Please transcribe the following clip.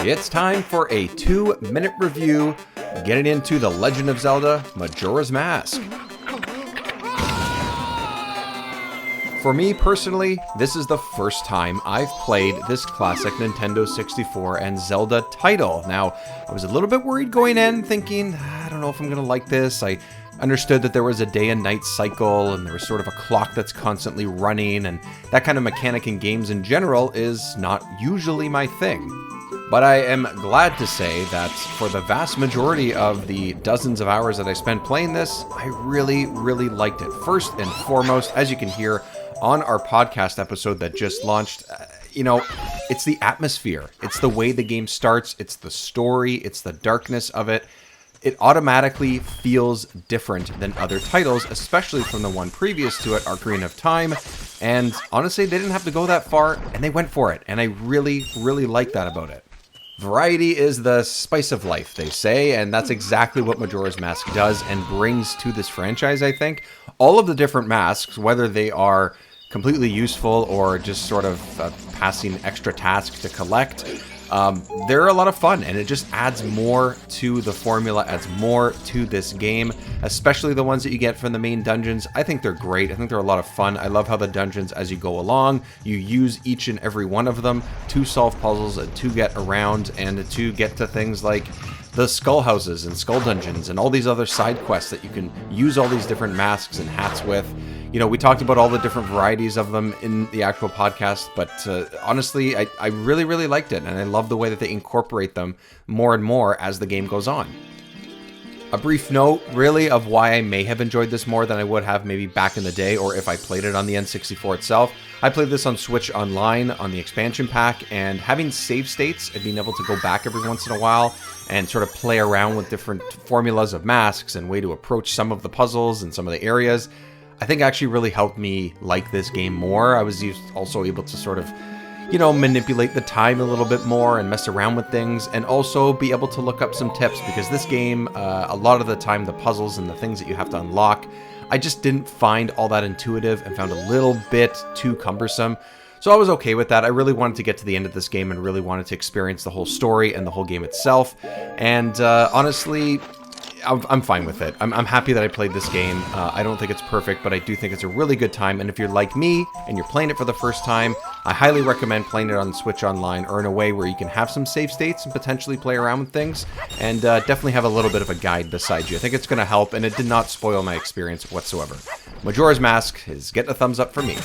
It's time for a 2-minute review, getting into The Legend of Zelda, Majora's Mask. For me personally, this is the first time I've played this classic Nintendo 64 and Zelda title. Now, I was a little bit worried going in, thinking, I don't know if I'm going to like this. I understood that there was a day and night cycle, and there was sort of a clock that's constantly running, and that kind of mechanic in games in general is not usually my thing. But I am glad to say that for the vast majority of the dozens of hours that I spent playing this, I really liked it. First and foremost, as you can hear on our podcast episode that just launched, it's the atmosphere. It's the way the game starts. It's the story. It's the darkness of it. It automatically feels different than other titles, especially from the one previous to it, Ocarina of Time. And honestly, they didn't have to go that far, and they went for it. And I really like that about it. Variety is the spice of life, they say, and that's exactly what Majora's Mask does and brings to this franchise, I think. All of the different masks, whether they are completely useful or just sort of passing extra tasks to collect, they're a lot of fun, and it just adds more to the formula, adds more to this game, especially the ones that you get from the main dungeons. I think they're great. I think they're a lot of fun. I love how the dungeons, as you go along, you use each and every one of them to solve puzzles and to get around and to get to things like the skull houses and skull dungeons and all these other side quests that you can use all these different masks and hats with. You know, we talked about all the different varieties of them in the actual podcast, but honestly, I really liked it, and I love the way that they incorporate them more and more as the game goes on. A brief note, really, of why I may have enjoyed this more than I would have maybe back in the day, or if I played it on the N64 itself. I played this on Switch Online on the expansion pack, and having save states and being able to go back every once in a while and sort of play around with different formulas of masks and way to approach some of the puzzles and some of the areas, I think actually really helped me like this game more. I was also able to sort of, manipulate the time a little bit more and mess around with things, and also be able to look up some tips, because this game, a lot of the time, the puzzles and the things that you have to unlock, I just didn't find all that intuitive and found a little bit too cumbersome. So I was okay with that. I really wanted to get to the end of this game and really wanted to experience the whole story and the whole game itself. And honestly, I'm fine with it. I'm happy that I played this game. I don't think it's perfect, but I do think it's a really good time. And if you're like me and you're playing it for the first time, I highly recommend playing it on Switch Online, or in a way where you can have some save states and potentially play around with things, and definitely have a little bit of a guide beside you. I think it's going to help, and it did not spoil my experience whatsoever. Majora's Mask is getting a thumbs up for me.